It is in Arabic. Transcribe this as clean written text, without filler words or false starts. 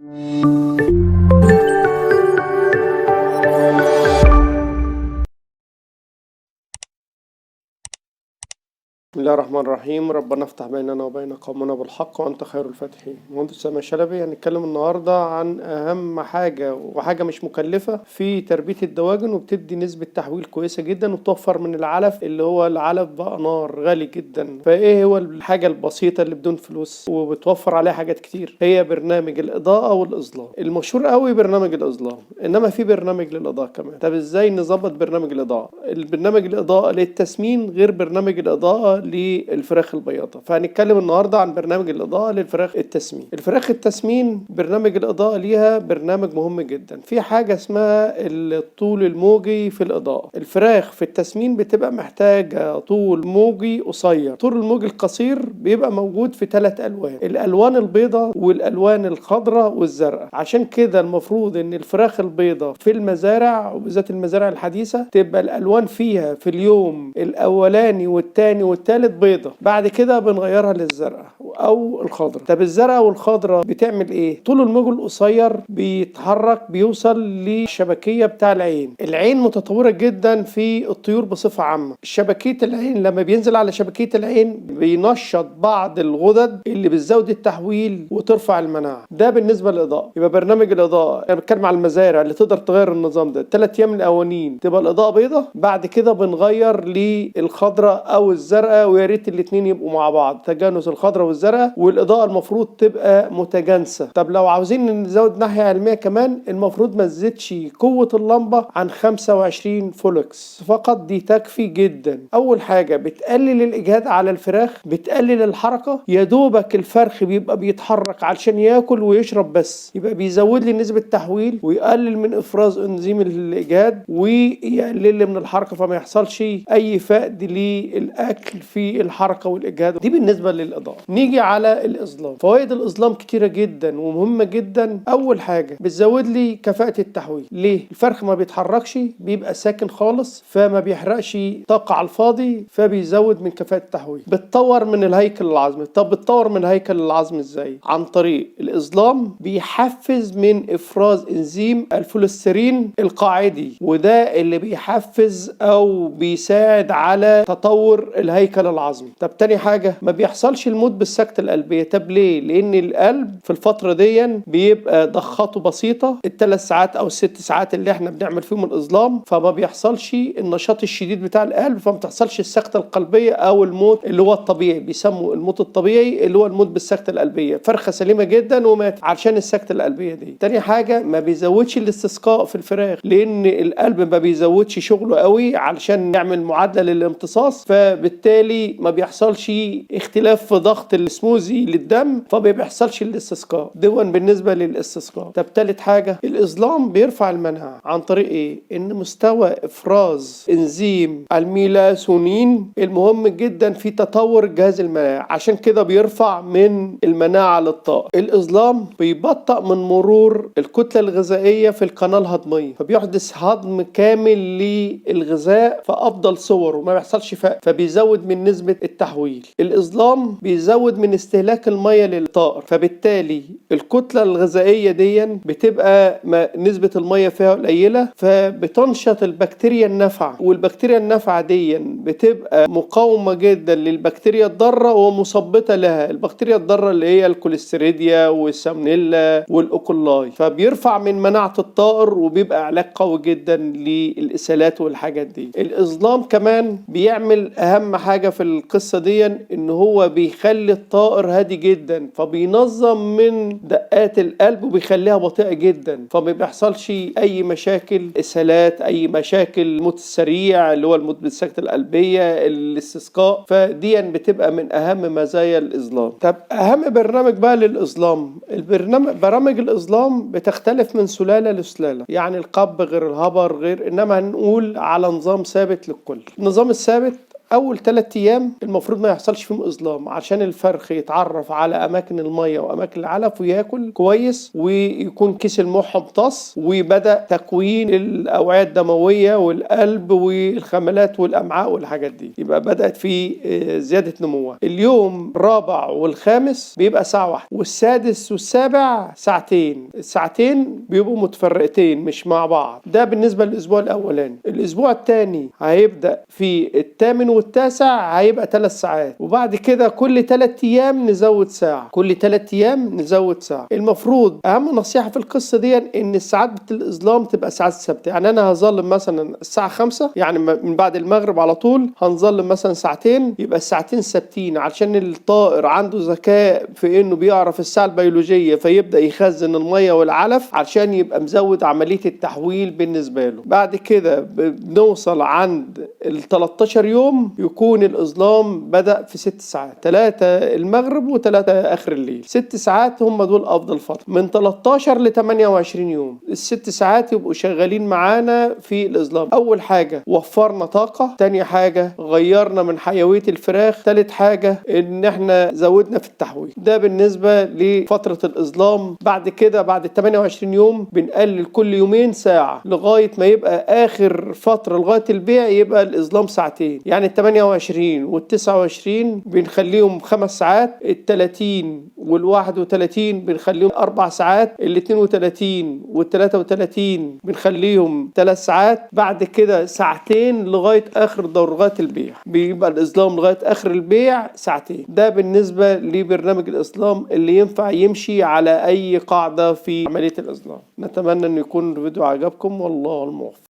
بسم الله الرحمن الرحيم. ربنا افتح بيننا وبين قومنا بالحق وانت خير الفاتحين. مهندس سامي شلبي. هنتكلم النهارده عن اهم حاجه وحاجه مش مكلفه في تربيه الدواجن، وبتدي نسبه تحويل كويسه جدا، وبتوفر من العلف اللي هو العلف بقى نار غالي جدا. فايه هو الحاجه البسيطه اللي بدون فلوس وبتوفر عليها حاجات كتير؟ هي برنامج الاضاءه والاظلام. المشهور قوي برنامج الاظلام، انما في برنامج للاضاءه كمان. طب ازاي نظبط برنامج الاضاءه؟ البرنامج الاضاءه للتسمين غير برنامج الاضاءه للفراخ البياضة. فهنتكلم النهارده عن برنامج الإضاءة للفراخ التسمين. الفراخ التسمين برنامج الإضاءة ليها برنامج مهم جدا. في حاجة اسمها الطول الموجي في الإضاءة. الفراخ في التسمين بتبقى محتاجة طول موجي قصير. طول الموجي القصير بيبقى موجود في 3 ألوان: الألوان البيضاء والألوان الخضراء والزرقاء. عشان كده المفروض إن الفراخ البيضاء في المزارع وبالذات المزارع الحديثة تبقى الألوان فيها في اليوم الأولاني والتاني والتالت بيضة، بعد كده بنغيرها للزرقاء او الخضراء. طب الزرقاء والخضراء بتعمل ايه؟ طول الموج القصير بيتحرك بيوصل للشبكيه بتاع العين. العين متطوره جدا في الطيور بصفه عامه. شبكيه العين لما بينزل على شبكيه العين بينشط بعض الغدد اللي بتزود التحويل وترفع المناعه. ده بالنسبه للاضاءه. يبقى برنامج الاضاءه، انا بتكلم على المزارع اللي تقدر تغير النظام ده. 3 ايام الاولانيين تبقى الاضاءه بيضه، بعد كده بنغير للخضراء او الزرقاء، ويا ريت الاثنين يبقوا مع بعض، تجانس الخضراء والزرقاء. والاضاءه المفروض تبقى متجانسه. طب لو عاوزين نزود ناحيه علميه كمان، المفروض ما تزيدش قوه اللمبه عن 25 فولكس فقط، دي تكفي جدا. اول حاجه بتقلل الاجهاد على الفراخ، بتقلل الحركه. يا دوبك الفرخ بيبقى بيتحرك علشان ياكل ويشرب بس، يبقى بيزود لي نسبه تحويل ويقلل من افراز انزيم الاجهاد ويقلل لي من الحركه، فما يحصلش اي فقد للاكل في الحركه والاجهاد. دي بالنسبه للاضاءه. نيجي على الاظلام. فوائد الاظلام كتيره جدا ومهمه جدا. اول حاجه بتزود لي كفاءه التحويل. ليه؟ الفرخ ما بيتحركش، بيبقى ساكن خالص، فما بيحرقش طاقه على الفاضي، فبيزود من كفاءه التحويل. بتطور من الهيكل العظمي. طب بتطور من الهيكل العظمي ازاي؟ عن طريق الاظلام بيحفز من افراز انزيم الفولسترين القاعدي، وده اللي بيحفز او بيساعد على تطور الهيكل العظمي. طب تاني حاجه، ما بيحصلش الموت بالسكتة القلبية. طب ليه؟ لان القلب في الفترة دي بيبقى ضخاته بسيطة، ال3 ساعات او ال6 ساعات اللي احنا بنعمل فيهم الاظلام، فما بيحصلش النشاط الشديد بتاع القلب، فما تحصلش السكتة القلبية او الموت اللي هو الطبيعي. بيسموا الموت الطبيعي اللي هو الموت بالسكتة القلبية. فرخة سليمة جدا ومات علشان السكتة القلبية دي. تاني حاجة، ما بيزودش الاستسقاء في الفراخ، لان القلب ما بيزودش شغله قوي علشان يعمل معادلة للامتصاص، فبالتالي ما بيحصلش اختلاف في ضغط السموزي للدم، فما بيحصلش الاستسقاء. دون بالنسبه للاستسقاء. طب تالت حاجه، الاظلام بيرفع المناعه. عن طريق ايه؟ ان مستوى افراز انزيم الميلاتونين المهم جدا في تطور جهاز المناعه، عشان كده بيرفع من المناعه للطائر. الاظلام بيبطئ من مرور الكتله الغذائيه في القناه الهضميه، فبيحدث هضم كامل للغذاء في افضل صوره، وما بيحصلش فقد، فبيزود من نسبه التحويل. الاظلام بيزود من استهلاك الميه للطائر، فبالتالي الكتله الغذائيه دي بتبقى نسبه الميه فيها قليله، فبتنشط البكتيريا النافعه، والبكتيريا النافعه دي بتبقى مقاومه جدا للبكتيريا الضاره ومثبطه لها. البكتيريا الضاره اللي هي الكوليستيريديا والسالمونيلا والاوكولاي، فبيرفع من مناعه الطائر، وبيبقى علاج قوي جدا للاسهالات والحاجات دي. الاظلام كمان بيعمل اهم حاجه في القصه دي، ان هو بيخلي الطائر هادي جدا، فبينظم من دقات القلب وبيخليها بطيئه جدا، فما بيحصلش اي مشاكل اسهالات، اي مشاكل الموت السريع اللي هو الموت بالسكتة القلبيه، الاستسقاء. فدي بتبقى من اهم مزايا الاظلام. طب اهم برنامج بقى للاظلام. برامج الاظلام بتختلف من سلاله لسلاله، يعني القب غير الهبر غير، انما هنقول على نظام ثابت للكل. النظام الثابت اول 3 ايام المفروض ما يحصلش فيهم اظلام عشان الفرخ يتعرف على اماكن الميه واماكن العلف وياكل كويس، ويكون كيس المخ امتص وبدا تكوين الاوعيه الدمويه والقلب والخملات والامعاء والحاجات دي، يبقى بدات في زياده نموها. اليوم الرابع والخامس بيبقى ساعه واحده، والسادس والسابع ساعتين. الساعتين بيبقوا متفرقتين مش مع بعض. ده بالنسبه للاسبوع الاولاني. الاسبوع الثاني هيبدا في الثامن والتاسع هيبقى 3 ساعات، وبعد كده كل 3 ايام نزود ساعه، كل 3 ايام نزود ساعه. المفروض اهم نصيحه في القصه دي ان الساعات الاظلام تبقى ساعات ثابته. يعني انا هظلم مثلا الساعه 5، يعني من بعد المغرب على طول هنظلم مثلا ساعتين، يبقى الساعتين ثابتين عشان الطائر عنده ذكاء في انه بيعرف الساعه البيولوجيه، فيبدا يخزن الميه والعلف عشان يبقى مزود عمليه التحويل بالنسبه له. بعد كده بنوصل عند ال 13 يوم يكون الاظلام بدا في 6 ساعات، 3 المغرب و3 اخر الليل. 6 ساعات هم دول افضل فتره. من 13 ل 28 يوم ال6 ساعات يبقوا شغالين معانا في الاظلام. اول حاجه وفرنا طاقه، تاني حاجه غيرنا من حيويه الفراخ، تالت حاجه ان احنا زودنا في التحويل. ده بالنسبه لفتره الاظلام. بعد كده بعد ال 28 يوم بنقلل كل يومين ساعه لغايه ما يبقى اخر فتره لغايه البيع يبقى الاظلام ساعتين. يعني ال 28 وال 29 بنخليهم 5 ساعات، ال 30 وال 31 بنخليهم 4 ساعات، ال 32 وال 33 بنخليهم 3 ساعات. بعد كده ساعتين لغايه اخر دور لغايه البيع، بيبقى الاظلام لغايه اخر البيع ساعتين. ده بالنسبه لبرنامج الاظلام اللي ينفع يمشي على اي قاعده في عمليه الاظلام. نتمنى ان يكون الفيديو عجبكم، والله الموفق.